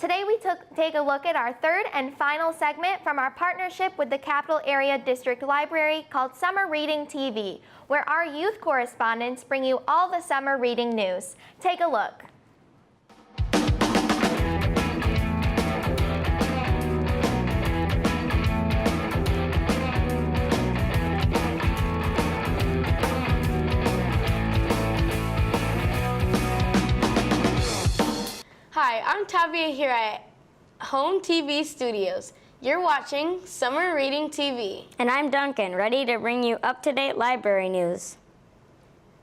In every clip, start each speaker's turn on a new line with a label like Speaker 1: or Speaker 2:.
Speaker 1: Today we take a look at our third and final segment from our partnership with the Capital Area District Library called Summer Reading TV, where our youth correspondents bring you all the summer reading news. Take a look.
Speaker 2: Hi, I'm Tavia here at HOMTV Studios. You're watching Summer Reading TV.
Speaker 3: And I'm Duncan, ready to bring you up-to-date library news.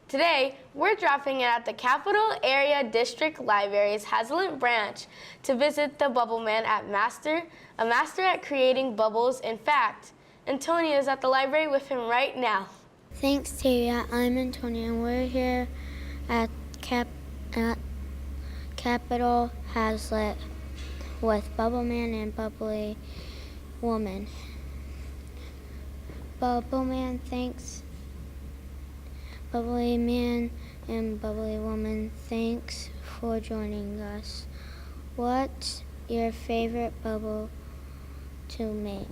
Speaker 2: Today, we're dropping in at the Capital Area District Library's Haslett branch to visit the Bubbleman a master at creating bubbles. In fact, Antonia is at the library with him right now.
Speaker 4: Thanks, Tavia. I'm Antonia, and we're here at Capital Haslett with Bubbleman and Bubbly Woman. Bubbleman, thanks. Bubbly Man and Bubbly Woman, thanks for joining us. What's your favorite bubble to make?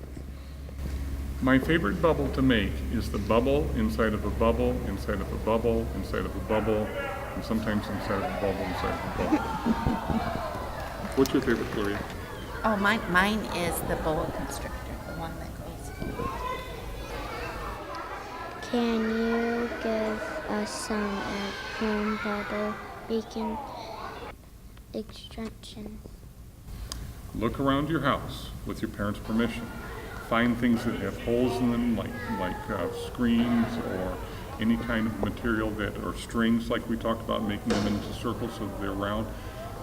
Speaker 5: My favorite bubble to make is the bubble inside of a bubble, inside of a bubble, inside of a bubble, and sometimes inside of a bubble, inside of a bubble. What's your favorite, Gloria?
Speaker 6: Oh, mine is the boa constrictor, the one that goes.
Speaker 4: Can you give us some at-home bubble making instructions?
Speaker 5: Look around your house with your parents' permission. Find things that have holes in them, like screens or any kind of material or strings, like we talked about, making them into circles so that they're round,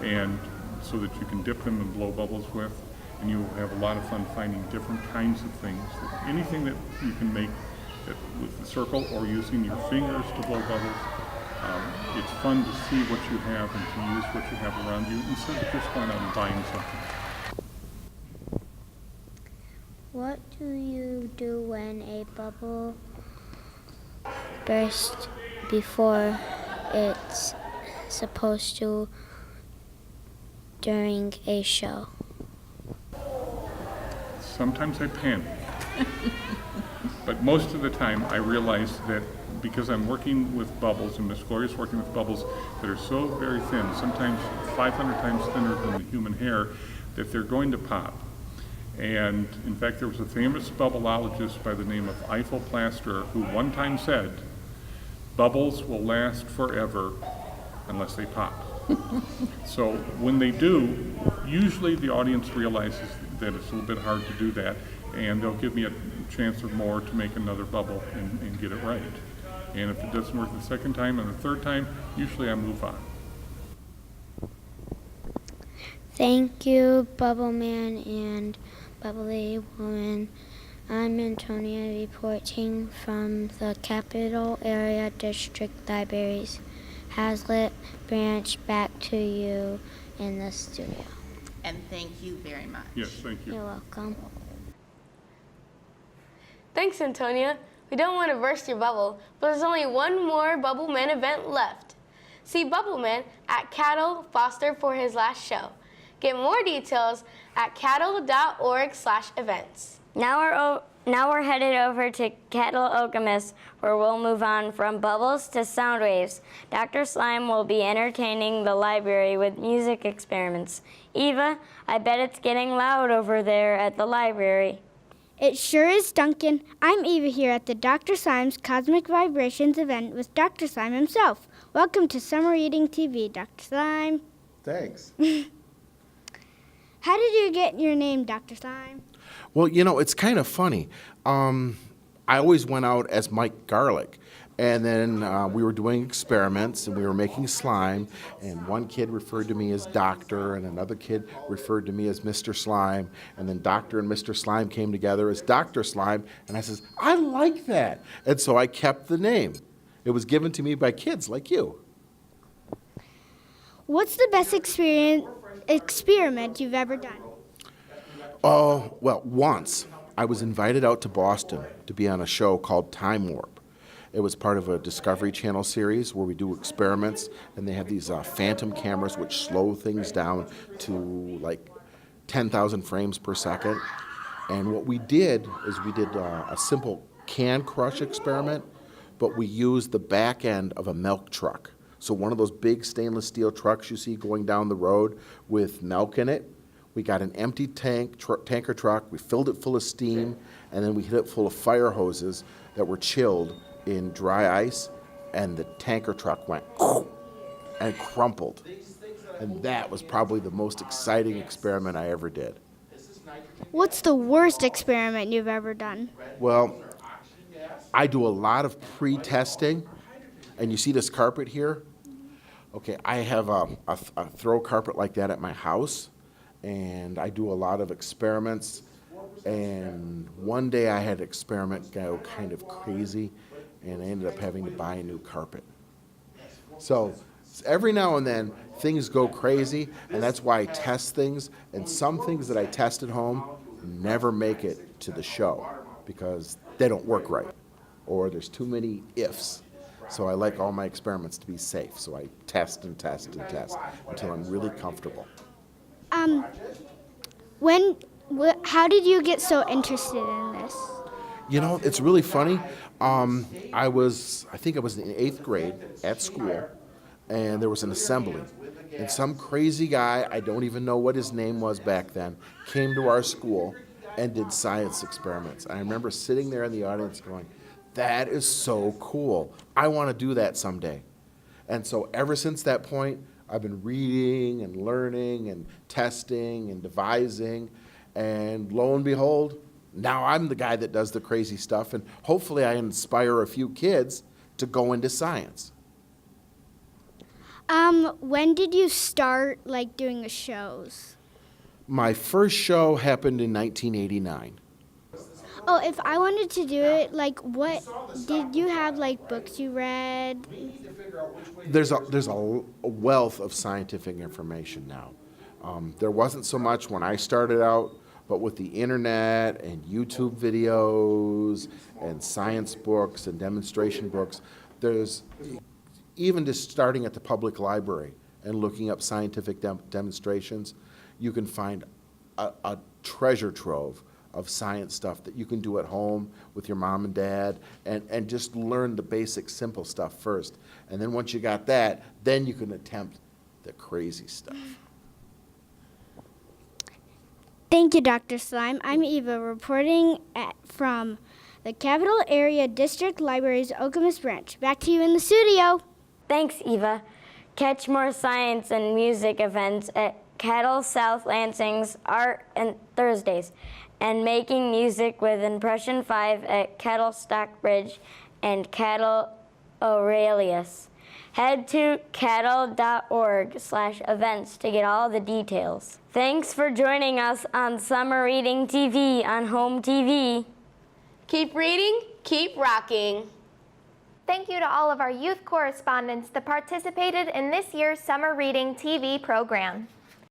Speaker 5: and so that you can dip them and blow bubbles with. And you will have a lot of fun finding different kinds of things. Anything that you can make with the circle or using your fingers to blow bubbles. It's fun to see what you have and to use what you have around you instead of just going out and buying something.
Speaker 4: What do you do when a bubble bursts before it's supposed to during a show?
Speaker 5: Sometimes I panic. But most of the time I realize that because I'm working with bubbles, and Miss Gloria's working with bubbles that are so very thin, sometimes 500 times thinner than the human hair, that they're going to pop. And in fact, there was a famous bubbleologist by the name of Eiffel Plaster who one time said, bubbles will last forever unless they pop. So when they do, usually the audience realizes that it's a little bit hard to do that, and they'll give me a chance or more to make another bubble and get it right. And if it doesn't work the second time and the third time, usually I move on.
Speaker 4: Thank you, Bubbleman and Bubbly Woman. I'm Antonia reporting from the Capital Area District Library's Haslett branch. Back to you in the studio.
Speaker 6: And thank you very much.
Speaker 5: Yes, thank you.
Speaker 4: You're welcome.
Speaker 2: Thanks, Antonia. We don't want to burst your bubble, but there's only one more Bubbleman event left. See Bubbleman at CADL Foster for his last show. Get more details at cadl.org/events.
Speaker 3: Now we're headed over to Haslett and Okemos, where we'll move on from bubbles to sound waves. Dr. Slime will be entertaining the library with music experiments. Eva, I bet it's getting loud over there at the library.
Speaker 7: It sure is, Duncan. I'm Eva here at the Dr. Slime's Cosmic Vibrations event with Dr. Slime himself. Welcome to Summer Reading TV, Dr. Slime.
Speaker 8: Thanks.
Speaker 7: How did you get your name, Dr. Slime?
Speaker 8: Well, you know, it's kind of funny. I always went out as Mike Garlic, and then we were doing experiments, and we were making slime, and one kid referred to me as Doctor, and another kid referred to me as Mr. Slime, and then Doctor and Mr. Slime came together as Dr. Slime, and I says, I like that, and so I kept the name. It was given to me by kids like you.
Speaker 7: What's the best experiment you've ever done?
Speaker 8: Oh, well, once I was invited out to Boston to be on a show called Time Warp. It was part of a Discovery Channel series where we do experiments, and they have these phantom cameras which slow things down to like 10,000 frames per second. And what we did is we did a simple can crush experiment, but we used the back end of a milk truck. So one of those big stainless steel trucks you see going down the road with milk in it. We got an empty tanker truck, we filled it full of steam, and then we hit it full of fire hoses that were chilled in dry ice, and the tanker truck went and crumpled. And that was probably the most exciting experiment I ever did.
Speaker 7: What's the worst experiment you've ever done?
Speaker 8: Well, I do a lot of pre-testing, and you see this carpet here? Okay, I have a throw carpet like that at my house, and I do a lot of experiments, and one day I had an experiment go kind of crazy, and I ended up having to buy a new carpet. So every now and then, things go crazy, and that's why I test things, and some things that I test at home never make it to the show because they don't work right, or there's too many ifs. So I like all my experiments to be safe, so I test and test and test until I'm really comfortable.
Speaker 7: How did you get so interested in this?
Speaker 8: You know, it's really funny. I think I was in 8th grade at school, and there was an assembly. And some crazy guy, I don't even know what his name was back then, came to our school and did science experiments. I remember sitting there in the audience going, that is so cool. I want to do that someday. And so ever since that point, I've been reading and learning and testing and devising. And lo and behold, now I'm the guy that does the crazy stuff. And hopefully I inspire a few kids to go into science.
Speaker 7: When did you start doing the shows?
Speaker 8: My first show happened in 1989.
Speaker 7: Oh, if I wanted to do it, what did you have books you read?
Speaker 8: There's a wealth of scientific information now. There wasn't so much when I started out, but with the internet and YouTube videos and science books and demonstration books, there's even just starting at the public library and looking up scientific demonstrations, you can find a treasure trove of science stuff that you can do at home with your mom and dad and just learn the basic simple stuff first. And then once you got that, then you can attempt the crazy stuff.
Speaker 7: Thank you, Dr. Slime. I'm Eva reporting from the Capital Area District Library's Okemos branch. Back to you in the studio.
Speaker 3: Thanks, Eva. Catch more science and music events at CADL South Lansing's Art and Thursdays, and making music with Impression 5 at CADL Stockbridge and CADL Aurelius. Head to cadl.org/events to get all the details. Thanks for joining us on Summer Reading TV on HOMTV.
Speaker 2: Keep reading, keep rocking.
Speaker 1: Thank you to all of our youth correspondents that participated in this year's Summer Reading TV program.